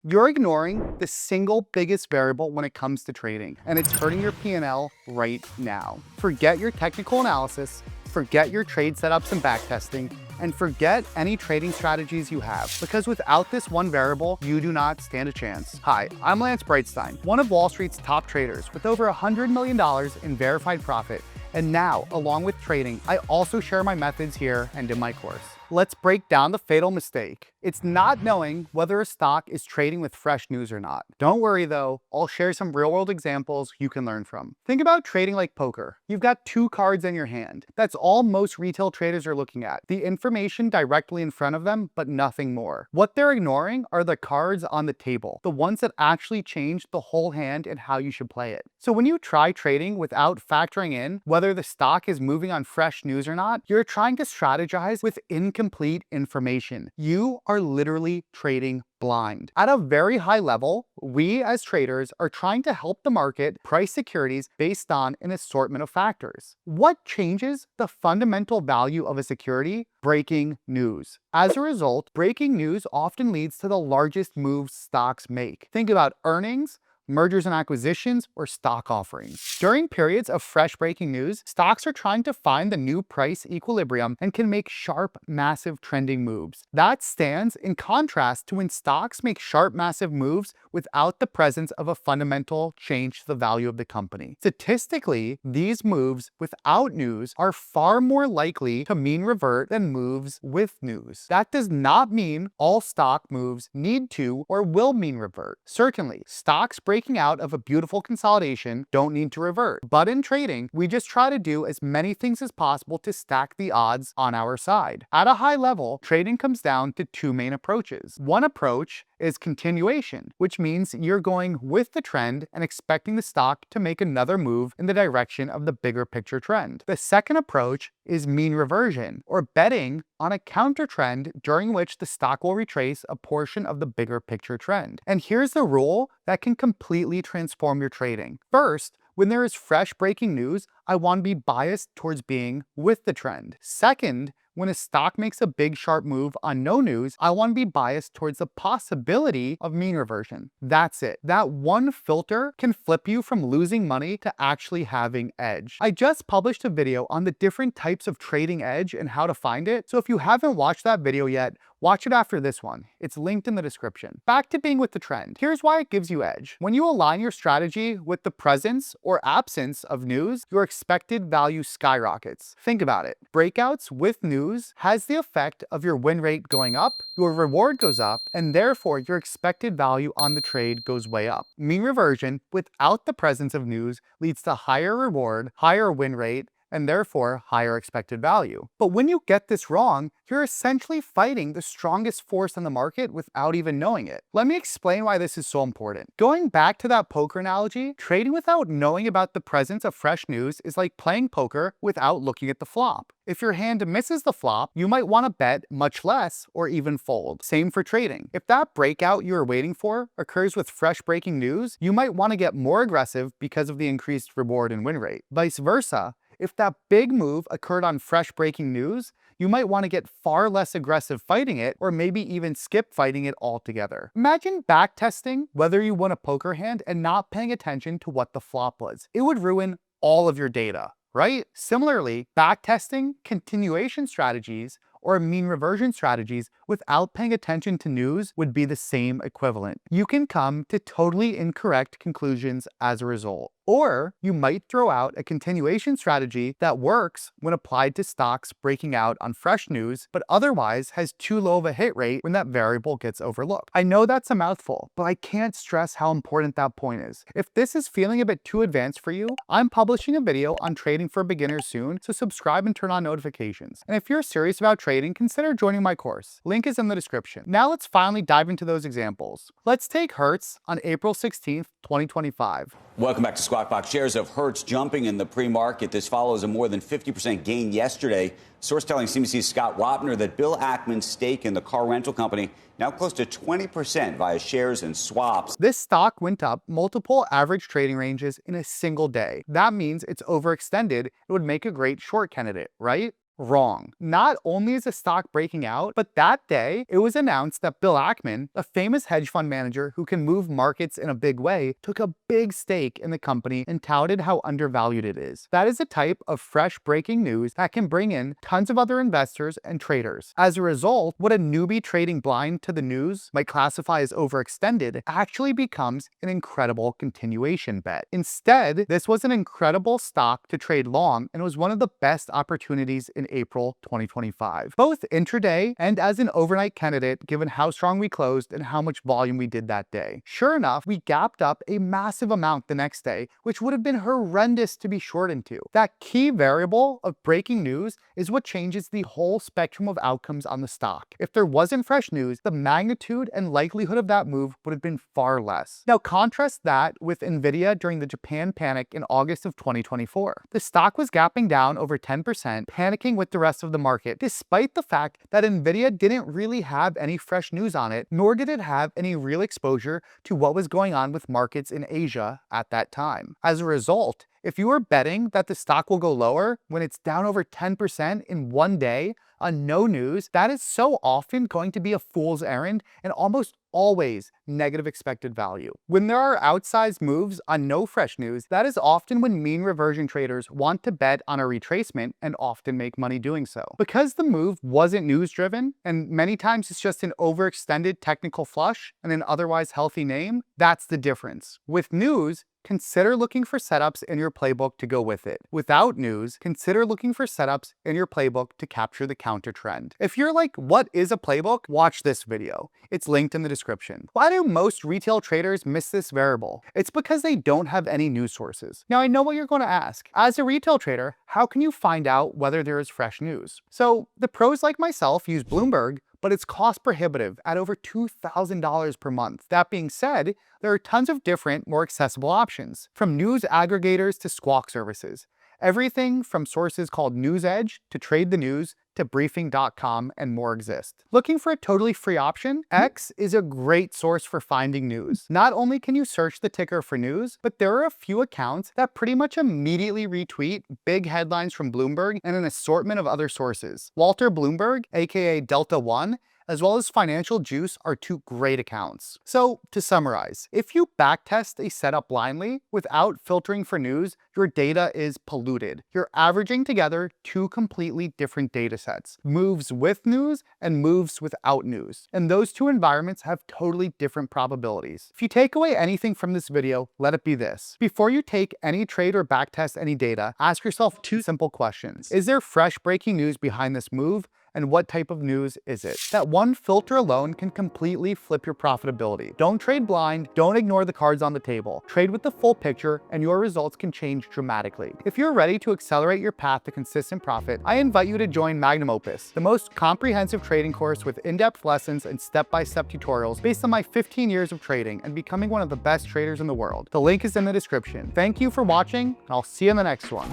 You're ignoring the single biggest variable when it comes to trading, and it's hurting your P&L right now. Forget your technical analysis, forget your trade setups and backtesting, and forget any trading strategies you have, because without this one variable, you do not stand a chance. Hi, I'm Lance Breitstein, one of Wall Street's top traders with over $100 million in verified profit. And now, along with trading, I also share my methods here and in my course. Let's break down the fatal mistake. It's not knowing whether a stock is trading with fresh news or not. Don't worry though, I'll share some real-world examples you can learn from. Think about trading like poker. You've got two cards in your hand. That's all most retail traders are looking at. The information directly in front of them, but nothing more. What they're ignoring are the cards on the table, the ones that actually change the whole hand and how you should play it. So when you try trading without factoring in whether the stock is moving on fresh news or not, you're trying to strategize with incomplete information. You are literally trading blind. At a very high level, we as traders are trying to help the market price securities based on an assortment of factors. What changes the fundamental value of a security? Breaking news. As a result, breaking news often leads to the largest moves stocks make. Think about earnings, mergers and acquisitions, or stock offerings. During periods of fresh breaking news, stocks are trying to find the new price equilibrium and can make sharp, massive trending moves. That stands in contrast to when stocks make sharp, massive moves without the presence of a fundamental change to the value of the company. Statistically, these moves without news are far more likely to mean revert than moves with news. That does not mean all stock moves need to or will mean revert. Certainly, stocks breaking out of a beautiful consolidation don't need to revert. But in trading, we just try to do as many things as possible to stack the odds on our side. At a high level, trading comes down to two main approaches. One approach is continuation, which means you're going with the trend and expecting the stock to make another move in the direction of the bigger picture trend. The second approach is mean reversion, or betting on a counter trend during which the stock will retrace a portion of the bigger picture trend. And here's the rule that can completely transform your trading. First, when there is fresh breaking news, I want to be biased towards being with the trend. Second, when a stock makes a big sharp move on no news, I want to be biased towards the possibility of mean reversion. That's it. That one filter can flip you from losing money to actually having edge. I just published a video on the different types of trading edge and how to find it. So if you haven't watched that video yet, watch it after this one. It's linked in the description. Back to being with the trend. Here's why it gives you edge. When you align your strategy with the presence or absence of news, your expected value skyrockets. Think about it. Breakouts with news has the effect of your win rate going up, your reward goes up, and therefore your expected value on the trade goes way up. Mean reversion without the presence of news leads to higher reward, higher win rate, and therefore higher expected value. But when you get this wrong, you're essentially fighting the strongest force in the market without even knowing it. Let me explain why this is so important. Going back to that poker analogy, trading without knowing about the presence of fresh news is like playing poker without looking at the flop. If your hand misses the flop, you might want to bet much less or even fold. Same for trading. If that breakout you are waiting for occurs with fresh breaking news, you might want to get more aggressive because of the increased reward and win rate. Vice versa, if that big move occurred on fresh breaking news, you might want to get far less aggressive fighting it, or maybe even skip fighting it altogether. Imagine backtesting whether you won a poker hand and not paying attention to what the flop was. It would ruin all of your data, right? Similarly, backtesting continuation strategies or mean reversion strategies without paying attention to news would be the same equivalent. You can come to totally incorrect conclusions as a result. Or you might throw out a continuation strategy that works when applied to stocks breaking out on fresh news, but otherwise has too low of a hit rate when that variable gets overlooked. I know that's a mouthful, but I can't stress how important that point is. If this is feeling a bit too advanced for you, I'm publishing a video on trading for beginners soon, so subscribe and turn on notifications. And if you're serious about trading, consider joining my course. Link is in the description. Now let's finally dive into those examples. Let's take Hertz on April 16th, 2025. Welcome back to Squawk Box. Shares of Hertz jumping in the pre-market. This follows a more than 50% gain yesterday. Source telling CNBC's Scott Wapner that Bill Ackman's stake in the car rental company now close to 20% via shares and swaps. This stock went up multiple average trading ranges in a single day. That means it's overextended. It would make a great short candidate, right? Wrong. Not only is the stock breaking out, but that day it was announced that Bill Ackman, a famous hedge fund manager who can move markets in a big way, took a big stake in the company and touted how undervalued it is. That is a type of fresh breaking news that can bring in tons of other investors and traders. As a result, what a newbie trading blind to the news might classify as overextended actually becomes an incredible continuation bet. Instead, this was an incredible stock to trade long and was one of the best opportunities in April 2025, both intraday and as an overnight candidate given how strong we closed and how much volume we did that day. Sure enough, we gapped up a massive amount the next day, which would have been horrendous to be short into. That key variable of breaking news is what changes the whole spectrum of outcomes on the stock. If there wasn't fresh news, the magnitude and likelihood of that move would have been far less. Now contrast that with Nvidia during the Japan panic in August of 2024. The stock was gapping down over 10%, panicking with the rest of the market, despite the fact that Nvidia didn't really have any fresh news on it, nor did it have any real exposure to what was going on with markets in Asia at that time. As a result, if you are betting that the stock will go lower when it's down over 10% in one day on no news, that is so often going to be a fool's errand and almost always negative expected value. When there are outsized moves on no fresh news, that is often when mean reversion traders want to bet on a retracement and often make money doing so. Because the move wasn't news driven, and many times it's just an overextended technical flush and an otherwise healthy name, that's the difference. With news, consider looking for setups in your playbook to go with it. Without news, consider looking for setups in your playbook to capture the counter trend. If you're like, what is a playbook? Watch this video. It's linked in the description. Why do most retail traders miss this variable? It's because they don't have any news sources. Now I know what you're going to ask. As a retail trader, how can you find out whether there is fresh news? So the pros like myself use Bloomberg, but it's cost prohibitive at over $2,000 per month. That being said, there are tons of different, more accessible options, from news aggregators to squawk services. Everything from sources called NewsEdge to Trade the News to Briefing.com and more exist. Looking for a totally free option? X is a great source for finding news. Not only can you search the ticker for news, but there are a few accounts that pretty much immediately retweet big headlines from Bloomberg and an assortment of other sources. Walter Bloomberg, aka Delta One, as well as Financial Juice are two great accounts. So to summarize, if you backtest a setup blindly without filtering for news, your data is polluted. You're averaging together two completely different data sets, moves with news and moves without news. And those two environments have totally different probabilities. If you take away anything from this video, let it be this. Before you take any trade or backtest any data, ask yourself two simple questions. Is there fresh breaking news behind this move? And what type of news is it? That one filter alone can completely flip your profitability. Don't trade blind, don't ignore the cards on the table. Trade with the full picture and your results can change dramatically. If you're ready to accelerate your path to consistent profit, I invite you to join Magnum Opus, the most comprehensive trading course with in-depth lessons and step-by-step tutorials based on my 15 years of trading and becoming one of the best traders in the world. The link is in the description. Thank you for watching, and I'll see you in the next one.